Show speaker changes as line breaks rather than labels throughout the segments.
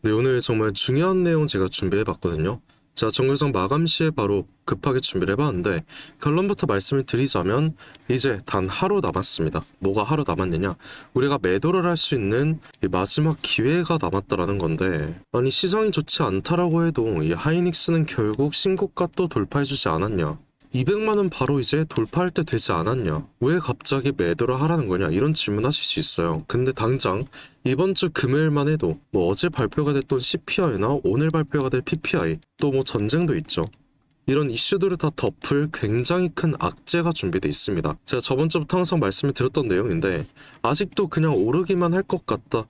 네, 오늘 정말 중요한 내용 제가 준비해봤거든요. 자, 정글상 마감 시에 바로 급하게 준비를 해봤는데 결론부터 말씀을 드리자면 이제 단 하루 남았습니다. 뭐가 하루 남았느냐? 우리가 매도를 할 수 있는 이 마지막 기회가 남았다라는 건데, 아니 시장이 좋지 않다라고 해도 이 하이닉스는 결국 신고가 또 돌파해주지 않았냐? 200만원 바로 이제 돌파할 때 되지 않았냐? 왜 갑자기 매도를 하라는 거냐? 이런 질문 하실 수 있어요. 근데 당장 이번 주 금요일만 해도 뭐 어제 발표가 됐던 CPI나 오늘 발표가 될 PPI, 또 뭐 전쟁도 있죠. 이런 이슈들을 다 덮을 굉장히 큰 악재가 준비되어 있습니다. 제가 저번 주부터 항상 말씀을 드렸던 내용인데 아직도 그냥 오르기만 할 것 같다,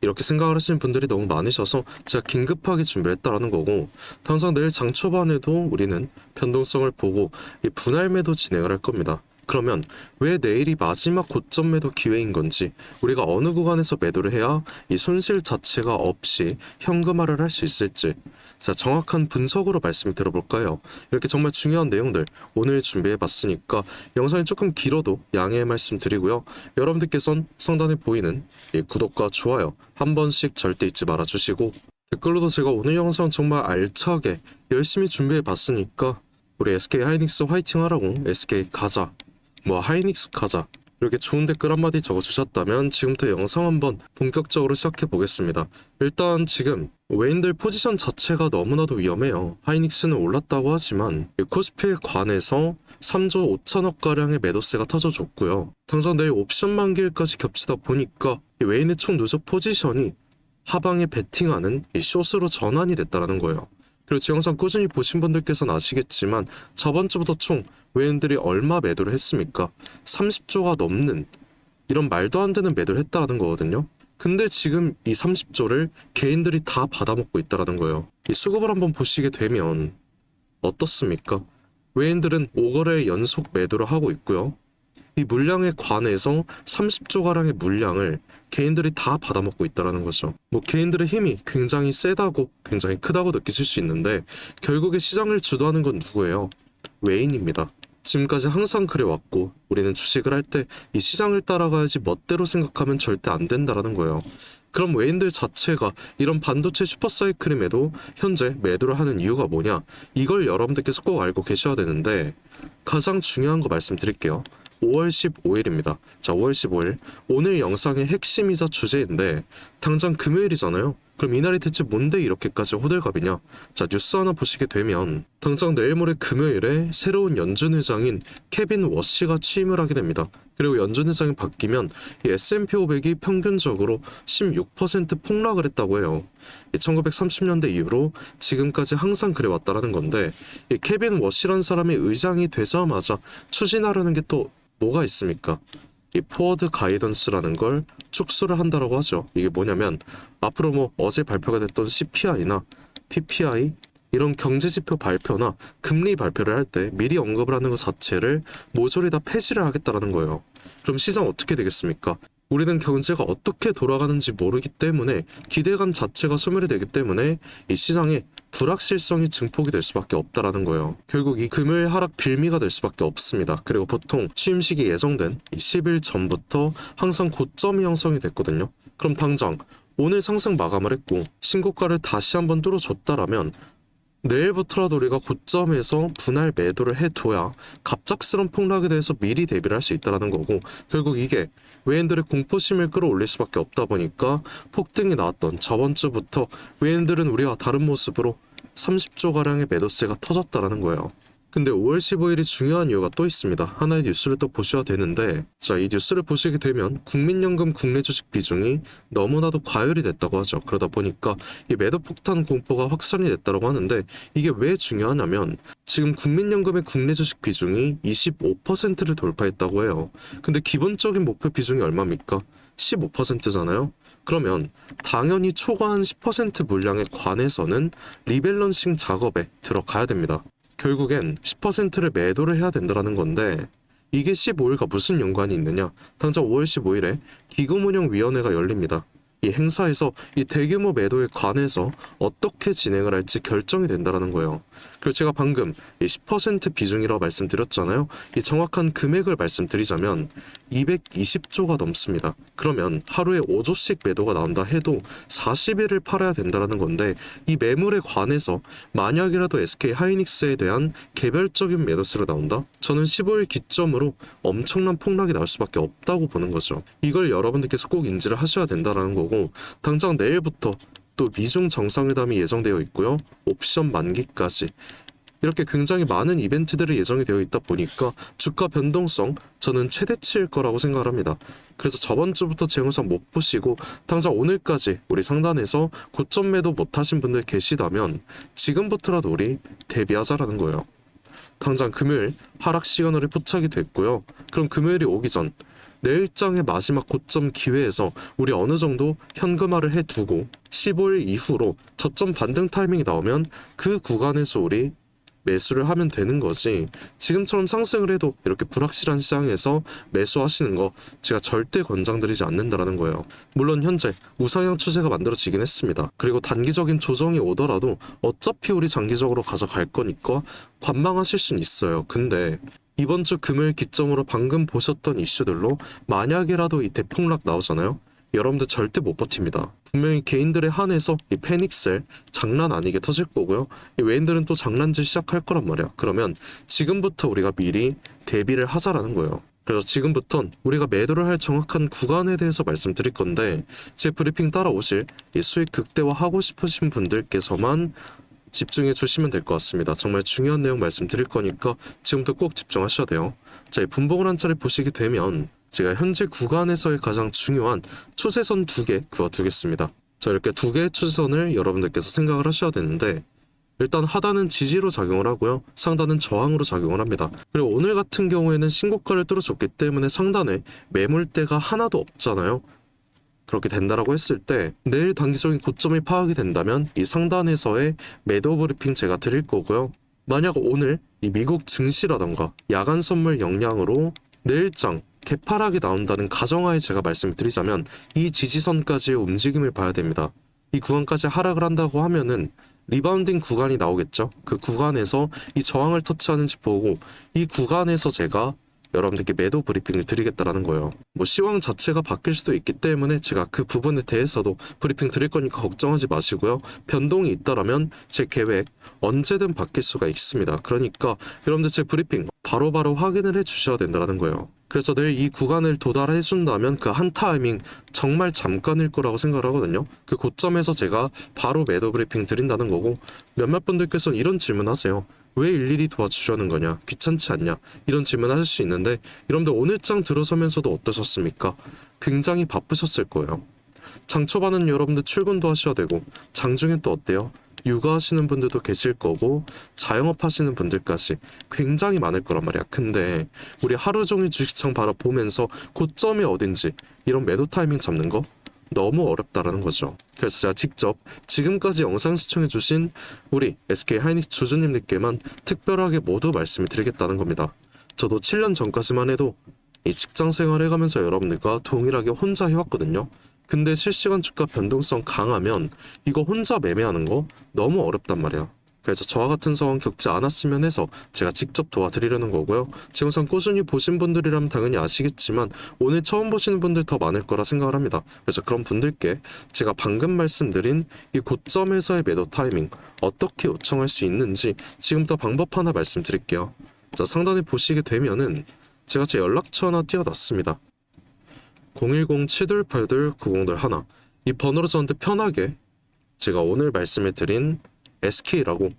이렇게 생각을 하시는 분들이 너무 많으셔서 제가 긴급하게 준비를 했다라는 거고, 당장 내일 장 초반에도 우리는 변동성을 보고 이 분할 매도 진행을 할 겁니다. 그러면 왜 내일이 마지막 고점 매도 기회인 건지, 우리가 어느 구간에서 매도를 해야 이 손실 자체가 없이 현금화를 할 수 있을지, 자, 정확한 분석으로 말씀을 들어볼까요? 이렇게 정말 중요한 내용들 오늘 준비해봤으니까 영상이 조금 길어도 양해의 말씀 드리고요. 여러분들께선 상단에 보이는 이 구독과 좋아요 한 번씩 절대 잊지 말아주시고, 댓글로도 제가 오늘 영상 정말 알차게 열심히 준비해봤으니까 우리 SK 하이닉스 화이팅 하라고, SK 가자, 뭐 하이닉스 가자, 이렇게 좋은 댓글 한마디 적어주셨다면 지금부터 영상 한번 본격적으로 시작해 보겠습니다. 일단 지금 웨인들 포지션 자체가 너무나도 위험해요. 하이닉스는 올랐다고 하지만 코스피에 관해서 3조 5천억가량의 매도세가 터져줬고요. 당장 내일 옵션 만기일까지 겹치다 보니까 이 웨인의 총 누적 포지션이 하방에 베팅하는 이 숏으로 전환이 됐다는 거예요. 그리고 제 영상 꾸준히 보신 분들께서는 아시겠지만 저번 주부터 총 웨인들이 얼마 매도를 했습니까? 30조가 넘는 이런 말도 안 되는 매도를 했다라는 거거든요. 근데 지금 이 30조를 개인들이 다 받아먹고 있다라는 거예요. 이 수급을 한번 보시게 되면 어떻습니까? 웨인들은 5거래 연속 매도를 하고 있고요. 이 물량에 관해서 30조가량의 물량을 개인들이 다 받아먹고 있다라는 거죠. 뭐 개인들의 힘이 굉장히 세다고, 굉장히 크다고 느끼실 수 있는데 결국에 시장을 주도하는 건 누구예요? 웨인입니다. 지금까지 항상 그래왔고 우리는 주식을 할 때 이 시장을 따라가야지 멋대로 생각하면 절대 안 된다라는 거예요. 그럼 웨인들 자체가 이런 반도체 슈퍼사이클임에도 현재 매도를 하는 이유가 뭐냐? 이걸 여러분들께서 꼭 알고 계셔야 되는데, 가장 중요한 거 말씀드릴게요. 5월 15일입니다. 자, 5월 15일 오늘 영상의 핵심이자 주제인데 당장 금요일이잖아요. 그럼 이날이 대체 뭔데 이렇게까지 호들갑이냐? 자, 뉴스 하나 보시게 되면 당장 내일 모레 금요일에 새로운 연준 의장인 케빈 워시가 취임을 하게 됩니다. 그리고 연준 의장이 바뀌면 이 S&P 500이 평균적으로 16% 폭락을 했다고 해요. 1930년대 이후로 지금까지 항상 그래왔다라는 건데, 이 케빈 워시라는 사람이 의장이 되자마자 추진하려는 게 또 뭐가 있습니까? 이 포워드 가이던스라는 걸 축소를 한다라고 하죠. 이게 뭐냐면 앞으로 뭐 어제 발표가 됐던 CPI나 PPI 이런 경제지표 발표나 금리 발표를 할 때 미리 언급을 하는 것 자체를 모조리 다 폐지를 하겠다라는 거예요. 그럼 시장 어떻게 되겠습니까? 우리는 경제가 어떻게 돌아가는지 모르기 때문에 기대감 자체가 소멸이 되기 때문에 이 시장에 불확실성이 증폭이 될 수밖에 없다라는 거예요. 결국 이 금요일 하락 빌미가 될 수밖에 없습니다. 그리고 보통 취임식이 예정된 이 10일 전부터 항상 고점이 형성이 됐거든요. 그럼 당장 오늘 상승 마감을 했고 신고가를 다시 한번 뚫어줬다라면 내일부터라도 우리가 고점에서 분할 매도를 해둬야 갑작스런 폭락에 대해서 미리 대비를 할 수 있다는 거고, 결국 이게 외인들의 공포심을 끌어올릴 수밖에 없다 보니까 폭등이 나왔던 저번 주부터 외인들은 우리와 다른 모습으로 30조가량의 매도세가 터졌다는 거예요. 근데 5월 15일이 중요한 이유가 또 있습니다. 하나의 뉴스를 또 보셔야 되는데, 자, 이 뉴스를 보시게 되면 국민연금 국내 주식 비중이 너무나도 과열이 됐다고 하죠. 그러다 보니까 이 매도 폭탄 공포가 확산이 됐다고 하는데, 이게 왜 중요하냐면 지금 국민연금의 국내 주식 비중이 25%를 돌파했다고 해요. 근데 기본적인 목표 비중이 얼마입니까? 15%잖아요. 그러면 당연히 초과한 10% 물량에 관해서는 리밸런싱 작업에 들어가야 됩니다. 결국엔 10%를 매도를 해야 된다는 건데, 이게 15일과 무슨 연관이 있느냐? 당장 5월 15일에 기금운용위원회가 열립니다. 이 행사에서 이 대규모 매도에 관해서 어떻게 진행을 할지 결정이 된다는 거예요. 그리고 제가 방금 이 10% 비중이라고 말씀드렸잖아요. 이 정확한 금액을 말씀드리자면 220조가 넘습니다. 그러면 하루에 5조씩 매도가 나온다 해도 40일을 팔아야 된다는 건데, 이 매물에 관해서 만약이라도 SK 하이닉스에 대한 개별적인 매도세가 나온다? 저는 15일 기점으로 엄청난 폭락이 나올 수밖에 없다고 보는 거죠. 이걸 여러분들께서 꼭 인지를 하셔야 된다는 거고, 당장 내일부터 또 미중 정상회담이 예정되어 있고요. 옵션 만기까지 이렇게 굉장히 많은 이벤트들이 예정이 되어 있다 보니까 주가 변동성 저는 최대치일 거라고 생각을 합니다. 그래서 저번 주부터 제 영상 못 보시고 당장 오늘까지 우리 상단에서 고점 매도 못 하신 분들 계시다면 지금부터라도 우리 대비하자라는 거예요. 당장 금요일 하락 시그널이 포착이 됐고요. 그럼 금요일이 오기 전 내일장의 마지막 고점 기회에서 우리 어느 정도 현금화를 해두고 15일 이후로 저점 반등 타이밍이 나오면 그 구간에서 우리 매수를 하면 되는 거지, 지금처럼 상승을 해도 이렇게 불확실한 시장에서 매수하시는 거 제가 절대 권장드리지 않는다라는 거예요. 물론 현재 우상향 추세가 만들어지긴 했습니다. 그리고 단기적인 조정이 오더라도 어차피 우리 장기적으로 가져갈 거니까 관망하실 수는 있어요. 근데 이번 주 금요일 기점으로 방금 보셨던 이슈들로 만약이라도 이 대폭락 나오잖아요. 여러분들 절대 못 버팁니다. 분명히 개인들에 한해서 이 패닉셀 장난 아니게 터질 거고요. 이 외인들은 또 장난질 시작할 거란 말이야. 그러면 지금부터 우리가 미리 대비를 하자라는 거예요. 그래서 지금부턴 우리가 매도를 할 정확한 구간에 대해서 말씀드릴 건데, 제 브리핑 따라오실 이 수익 극대화하고 싶으신 분들께서만 집중해 주시면 될 것 같습니다. 정말 중요한 내용 말씀드릴 거니까 지금부터 꼭 집중하셔야 돼요. 자, 이 분봉을 한 차례 보시게 되면 제가 현재 구간에서의 가장 중요한 추세선 2개 그어두겠습니다. 자, 이렇게 2개의 추세선을 여러분들께서 생각을 하셔야 되는데, 일단 하단은 지지로 작용을 하고요. 상단은 저항으로 작용을 합니다. 그리고 오늘 같은 경우에는 신고가를 뚫어줬기 때문에 상단에 매물대가 하나도 없잖아요. 그렇게 된다라고 했을 때 내일 단기적인 고점이 파악이 된다면 이 상단에서의 매도 브리핑 제가 드릴 거고요. 만약 오늘 이 미국 증시라던가 야간 선물 영향으로 내일장 개파락이 나온다는 가정하에 제가 말씀을 드리자면 이 지지선까지의 움직임을 봐야 됩니다. 이 구간까지 하락을 한다고 하면은 리바운딩 구간이 나오겠죠. 그 구간에서 이 저항을 터치하는지 보고 이 구간에서 제가 여러분들께 매도 브리핑을 드리겠다라는 거예요. 뭐 시황 자체가 바뀔 수도 있기 때문에 제가 그 부분에 대해서도 브리핑 드릴 거니까 걱정하지 마시고요. 변동이 있다라면 제 계획 언제든 바뀔 수가 있습니다. 그러니까 여러분들 제 브리핑 바로바로 확인을 해 주셔야 된다는 거예요. 그래서 내일 이 구간을 도달해 준다면 그 한 타이밍 정말 잠깐일 거라고 생각을 하거든요. 그 고점에서 제가 바로 매도 브리핑 드린다는 거고, 몇몇 분들께서는 이런 질문 하세요. 왜 일일이 도와주려는 거냐? 귀찮지 않냐? 이런 질문 하실 수 있는데, 여러분들 오늘장 들어서면서도 어떠셨습니까? 굉장히 바쁘셨을 거예요. 장 초반은 여러분들 출근도 하셔야 되고, 장중엔 또 어때요? 육아하시는 분들도 계실 거고 자영업 하시는 분들까지 굉장히 많을 거란 말이야. 근데 우리 하루 종일 주식창 바라보면서 고점이 어딘지 이런 매도 타이밍 잡는 거 너무 어렵다라는 거죠. 그래서 제가 직접 지금까지 영상 시청해주신 우리 SK 하이닉스 주주님들께만 특별하게 모두 말씀을 드리겠다는 겁니다. 저도 7년 전까지만 해도 이 직장 생활 해가면서 여러분들과 동일하게 혼자 해왔거든요. 근데 실시간 주가 변동성 강하면 이거 혼자 매매하는 거 너무 어렵단 말이야. 그래서 저와 같은 상황 겪지 않았으면 해서 제가 직접 도와드리려는 거고요. 제 영상 꾸준히 보신 분들이라면 당연히 아시겠지만 오늘 처음 보시는 분들 더 많을 거라 생각을 합니다. 그래서 그런 분들께 제가 방금 말씀드린 이 고점에서의 매도 타이밍 어떻게 요청할 수 있는지 지금부터 방법 하나 말씀드릴게요. 자, 상단에 보시게 되면은 제가 제 연락처 하나 띄워놨습니다. 010-728-9021 이 번호로 저한테 편하게 제가 오늘 말씀을 드린 SK라고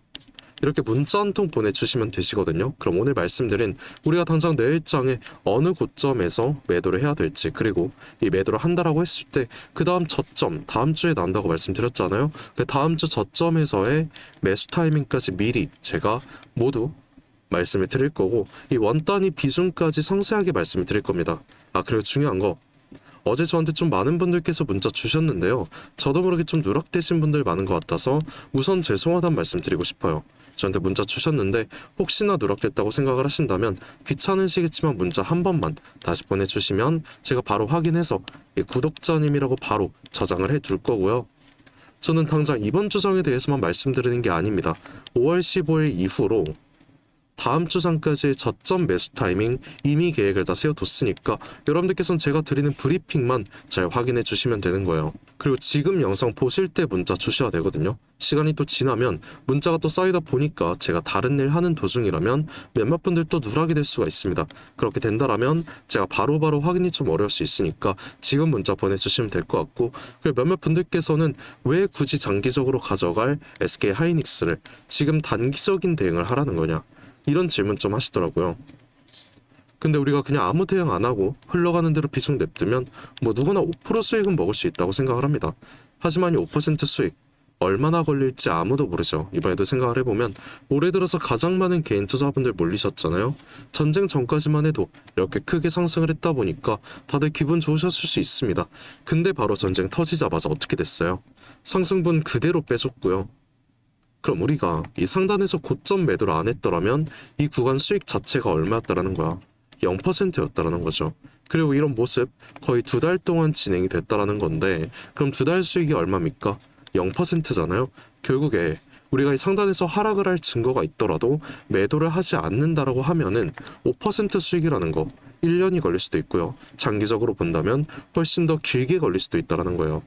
이렇게 문자 한 통 보내주시면 되시거든요. 그럼 오늘 말씀드린 우리가 당장 내일장에 어느 고점에서 매도를 해야 될지, 그리고 이 매도를 한다라고 했을 때 그 다음 저점 다음 주에 난다고 말씀드렸잖아요. 그 다음 주 저점에서의 매수 타이밍까지 미리 제가 모두 말씀을 드릴 거고, 이 원 단위 비중까지 상세하게 말씀을 드릴 겁니다. 그리고 중요한 거, 어제 저한테 좀 많은 분들께서 문자 주셨는데요. 저도 모르게 좀 누락되신 분들 많은 것 같아서 우선 죄송하다는 말씀 드리고 싶어요. 저한테 문자 주셨는데 혹시나 누락됐다고 생각을 하신다면 귀찮으시겠지만 문자 한 번만 다시 보내주시면 제가 바로 확인해서 이 구독자님이라고 바로 저장을 해둘 거고요. 저는 당장 이번 주장에 대해서만 말씀드리는 게 아닙니다. 5월 15일 이후로 다음 주장까지의 저점 매수 타이밍 이미 계획을 다 세워뒀으니까 여러분들께서는 제가 드리는 브리핑만 잘 확인해 주시면 되는 거예요. 그리고 지금 영상 보실 때 문자 주셔야 되거든요. 시간이 또 지나면 문자가 또 쌓이다 보니까 제가 다른 일 하는 도중이라면 몇몇 분들 또 누락이 될 수가 있습니다. 그렇게 된다라면 제가 바로바로 확인이 좀 어려울 수 있으니까 지금 문자 보내주시면 될 것 같고, 그리고 몇몇 분들께서는 왜 굳이 장기적으로 가져갈 SK 하이닉스를 지금 단기적인 대응을 하라는 거냐, 이런 질문 좀 하시더라고요. 근데 우리가 그냥 아무 대응 안 하고 흘러가는 대로 비중 냅두면 뭐 누구나 5% 수익은 먹을 수 있다고 생각을 합니다. 하지만 이 5% 수익 얼마나 걸릴지 아무도 모르죠. 이번에도 생각을 해보면 올해 들어서 가장 많은 개인 투자분들 몰리셨잖아요. 전쟁 전까지만 해도 이렇게 크게 상승을 했다 보니까 다들 기분 좋으셨을 수 있습니다. 근데 바로 전쟁 터지자마자 어떻게 됐어요? 상승분 그대로 빼줬고요. 그럼 우리가 이 상단에서 고점 매도를 안 했더라면 이 구간 수익 자체가 얼마였다라는 거야? 0%였다라는 거죠. 그리고 이런 모습 거의 2달 동안 진행이 됐다라는 건데, 그럼 2달 수익이 얼마입니까? 0%잖아요. 결국에 우리가 이 상단에서 하락을 할 증거가 있더라도 매도를 하지 않는다라고 하면은 5% 수익이라는 거 1년이 걸릴 수도 있고요. 장기적으로 본다면 훨씬 더 길게 걸릴 수도 있다라는 거예요.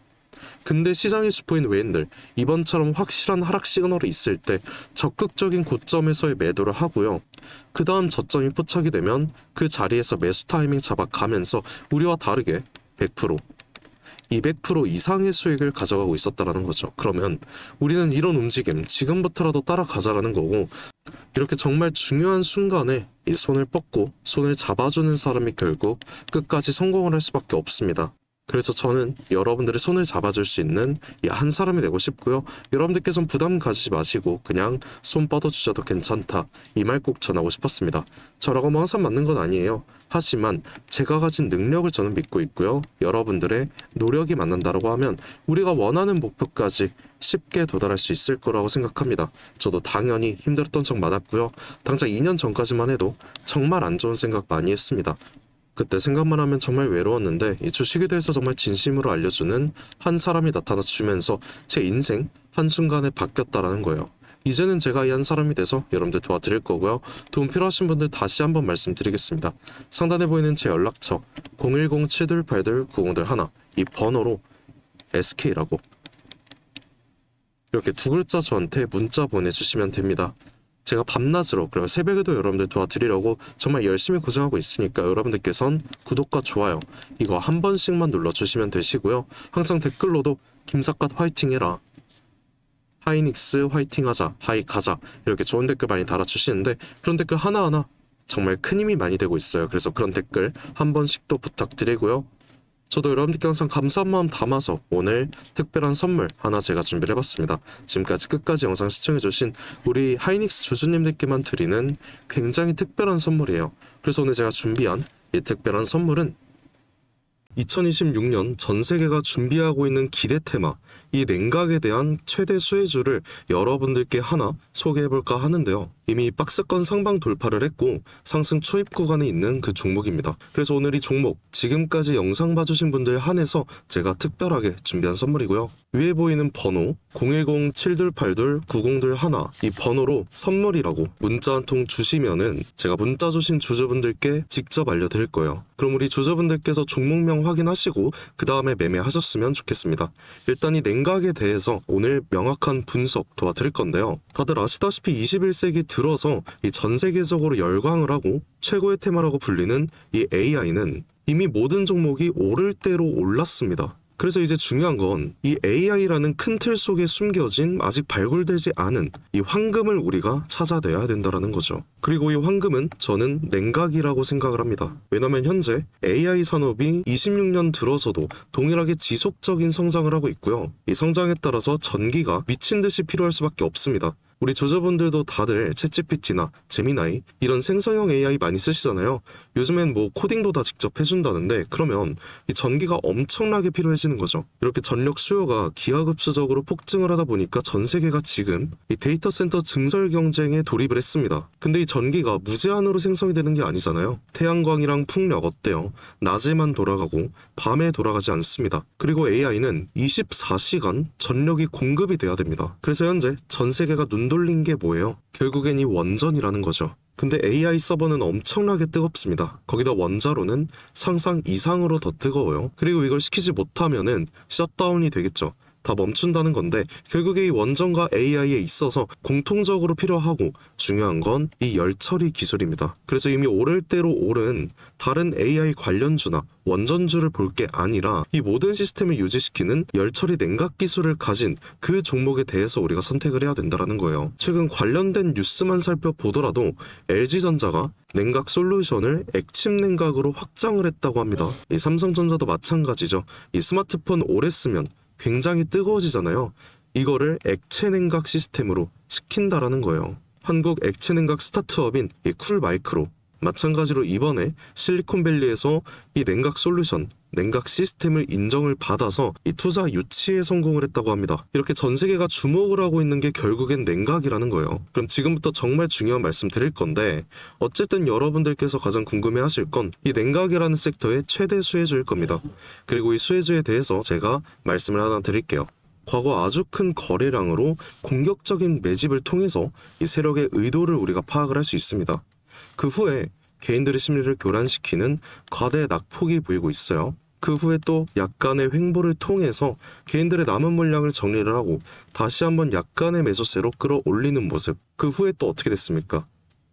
근데 시장의 주포인 외인들 이번처럼 확실한 하락 시그널이 있을 때 적극적인 고점에서의 매도를 하고요. 그 다음 저점이 포착이 되면 그 자리에서 매수 타이밍 잡아가면서 우리와 다르게 100%, 200% 이상의 수익을 가져가고 있었다라는 거죠. 그러면 우리는 이런 움직임 지금부터라도 따라가자라는 거고, 이렇게 정말 중요한 순간에 이 손을 뻗고 손을 잡아주는 사람이 결국 끝까지 성공을 할 수밖에 없습니다. 그래서 저는 여러분들의 손을 잡아줄 수 있는 이 한 사람이 되고 싶고요. 여러분들께서는 부담 가지지 마시고 그냥 손 뻗어주셔도 괜찮다, 이 말 꼭 전하고 싶었습니다. 저라고 뭐 항상 맞는 건 아니에요. 하지만 제가 가진 능력을 저는 믿고 있고요. 여러분들의 노력이 맞는다라고 하면 우리가 원하는 목표까지 쉽게 도달할 수 있을 거라고 생각합니다. 저도 당연히 힘들었던 적 많았고요. 당장 2년 전까지만 해도 정말 안 좋은 생각 많이 했습니다. 그때 생각만 하면 정말 외로웠는데 이 주식에 대해서 정말 진심으로 알려주는 한 사람이 나타나 주면서 제 인생 한순간에 바뀌었다라는 거예요. 이제는 제가 이 한 사람이 돼서 여러분들 도와드릴 거고요. 도움 필요하신 분들 다시 한번 말씀드리겠습니다. 상단에 보이는 제 연락처 010-728-9021 이 번호로 SK라고 이렇게 두 글자 저한테 문자 보내주시면 됩니다. 제가 밤낮으로 그리고 새벽에도 여러분들 도와드리려고 정말 열심히 고생하고 있으니까 여러분들께선 구독과 좋아요 이거 한 번씩만 눌러주시면 되시고요. 항상 댓글로도 김삿갓 화이팅해라, 하이닉스 화이팅하자, 하이 가자, 이렇게 좋은 댓글 많이 달아주시는데 그런 댓글 하나하나 정말 큰 힘이 많이 되고 있어요. 그래서 그런 댓글 한 번씩 또 부탁드리고요. 저도 여러분들께 항상 감사한 마음 담아서 오늘 특별한 선물 하나 제가 준비를 해봤습니다. 지금까지 끝까지 영상 시청해주신 우리 하이닉스 주주님들께만 드리는 굉장히 특별한 선물이에요. 그래서 오늘 제가 준비한 이 특별한 선물은 2026년 전 세계가 준비하고 있는 기대 테마, 이 냉각에 대한 최대 수혜주를 여러분들께 하나 소개해볼까 하는데요. 이미 박스권 상방 돌파를 했고 상승 초입 구간에 있는 그 종목입니다. 그래서 오늘 이 종목 지금까지 영상 봐주신 분들 한해서 제가 특별하게 준비한 선물이고요. 위에 보이는 번호 010-728-9021 이 번호로 선물이라고 문자 한 통 주시면은 제가 문자 주신 주주분들께 직접 알려드릴 거예요. 그럼 우리 주주분들께서 종목명 확인하시고 그 다음에 매매하셨으면 좋겠습니다. 일단 이 냉각에 대해서 오늘 명확한 분석 도와드릴 건데요. 다들 아시다시피 21세기 들어서 이 전 세계적으로 열광을 하고 최고의 테마라고 불리는 이 AI는 이미 모든 종목이 오를 대로 올랐습니다. 그래서 이제 중요한 건 이 AI라는 큰 틀 속에 숨겨진 아직 발굴되지 않은 이 황금을 우리가 찾아내야 된다는 거죠. 그리고 이 황금은 저는 냉각이라고 생각을 합니다. 왜냐면 현재 AI 산업이 26년 들어서도 동일하게 지속적인 성장을 하고 있고요. 이 성장에 따라서 전기가 미친 듯이 필요할 수밖에 없습니다. 우리 주주분들도 다들 챗GPT나 제미나이 이런 생성형 AI 많이 쓰시잖아요. 요즘엔 뭐 코딩도 다 직접 해준다는데 그러면 이 전기가 엄청나게 필요해지는 거죠. 이렇게 전력 수요가 기하급수적으로 폭증을 하다 보니까 전 세계가 지금 이 데이터 센터 증설 경쟁에 돌입을 했습니다. 근데 이 전기가 무제한으로 생성이 되는 게 아니잖아요. 태양광이랑 풍력 어때요? 낮에만 돌아가고 밤에 돌아가지 않습니다. 그리고 AI는 24시간 전력이 공급이 돼야 됩니다. 그래서 현재 전 세계가 눈 돌린 게 뭐예요? 결국엔 이 원전이라는 거죠. 근데 AI 서버는 엄청나게 뜨겁습니다. 거기다 원자로는 상상 이상으로 더 뜨거워요. 그리고 이걸 시키지 못하면은 셧다운이 되겠죠. 다 멈춘다는 건데 결국에 이 원전과 AI에 있어서 공통적으로 필요하고 중요한 건 이 열처리 기술입니다. 그래서 이미 오를 대로 오른 다른 AI 관련주나 원전주를 볼 게 아니라 이 모든 시스템을 유지시키는 열처리 냉각 기술을 가진 그 종목에 대해서 우리가 선택을 해야 된다는 거예요. 최근 관련된 뉴스만 살펴보더라도 LG전자가 냉각 솔루션을 액침 냉각으로 확장을 했다고 합니다. 이 삼성전자도 마찬가지죠. 이 스마트폰 오래 쓰면 굉장히 뜨거워지잖아요. 이거를 액체 냉각 시스템으로 시킨다라는 거예요. 한국 액체 냉각 스타트업인 이 쿨마이크로 마찬가지로 이번에 실리콘밸리에서 이 냉각 솔루션, 냉각 시스템을 인정을 받아서 이 투자 유치에 성공을 했다고 합니다. 이렇게 전 세계가 주목을 하고 있는 게 결국엔 냉각이라는 거예요. 그럼 지금부터 정말 중요한 말씀 드릴 건데 어쨌든 여러분들께서 가장 궁금해하실 건 이 냉각이라는 섹터의 최대 수혜주일 겁니다. 그리고 이 수혜주에 대해서 제가 말씀을 하나 드릴게요. 과거 아주 큰 거래량으로 공격적인 매집을 통해서 이 세력의 의도를 우리가 파악을 할 수 있습니다. 그 후에 개인들의 심리를 교란시키는 과대 낙폭이 보이고 있어요. 그 후에 또 약간의 횡보를 통해서 개인들의 남은 물량을 정리를 하고 다시 한번 약간의 매수세로 끌어올리는 모습. 그 후에 또 어떻게 됐습니까?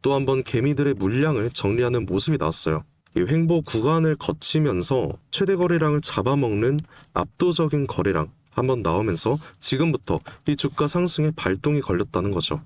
또 한번 개미들의 물량을 정리하는 모습이 나왔어요. 이 횡보 구간을 거치면서 최대 거래량을 잡아먹는 압도적인 거래량 한번 나오면서 지금부터 이 주가 상승에 발동이 걸렸다는 거죠.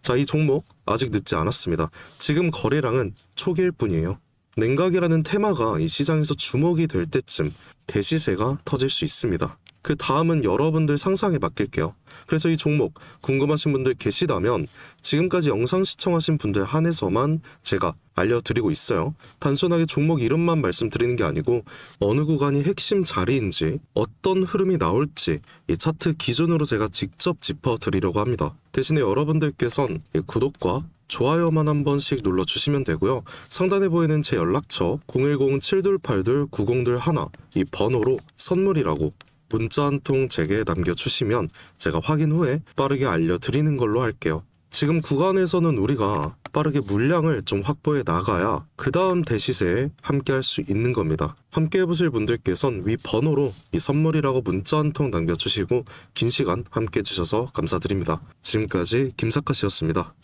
자, 이 종목 아직 늦지 않았습니다. 지금 거래량은 초기일 뿐이에요. 냉각이라는 테마가 이 시장에서 주목이 될 때쯤 대시세가 터질 수 있습니다. 그 다음은 여러분들 상상에 맡길게요. 그래서 이 종목 궁금하신 분들 계시다면 지금까지 영상 시청하신 분들 한해서만 제가 알려드리고 있어요. 단순하게 종목 이름만 말씀드리는 게 아니고 어느 구간이 핵심 자리인지 어떤 흐름이 나올지 이 차트 기준으로 제가 직접 짚어드리려고 합니다. 대신에 여러분들께선 이 구독과 좋아요만 한 번씩 눌러주시면 되고요. 상단에 보이는 제 연락처 010-7282-9021 이 번호로 선물이라고 문자 한 통 제게 남겨주시면 제가 확인 후에 빠르게 알려드리는 걸로 할게요. 지금 구간에서는 우리가 빠르게 물량을 좀 확보해 나가야 그 다음 대시세에 함께 할 수 있는 겁니다. 함께 해보실 분들께선 위 번호로 이 선물이라고 문자 한 통 남겨주시고 긴 시간 함께 해주셔서 감사드립니다. 지금까지 김사카씨였습니다.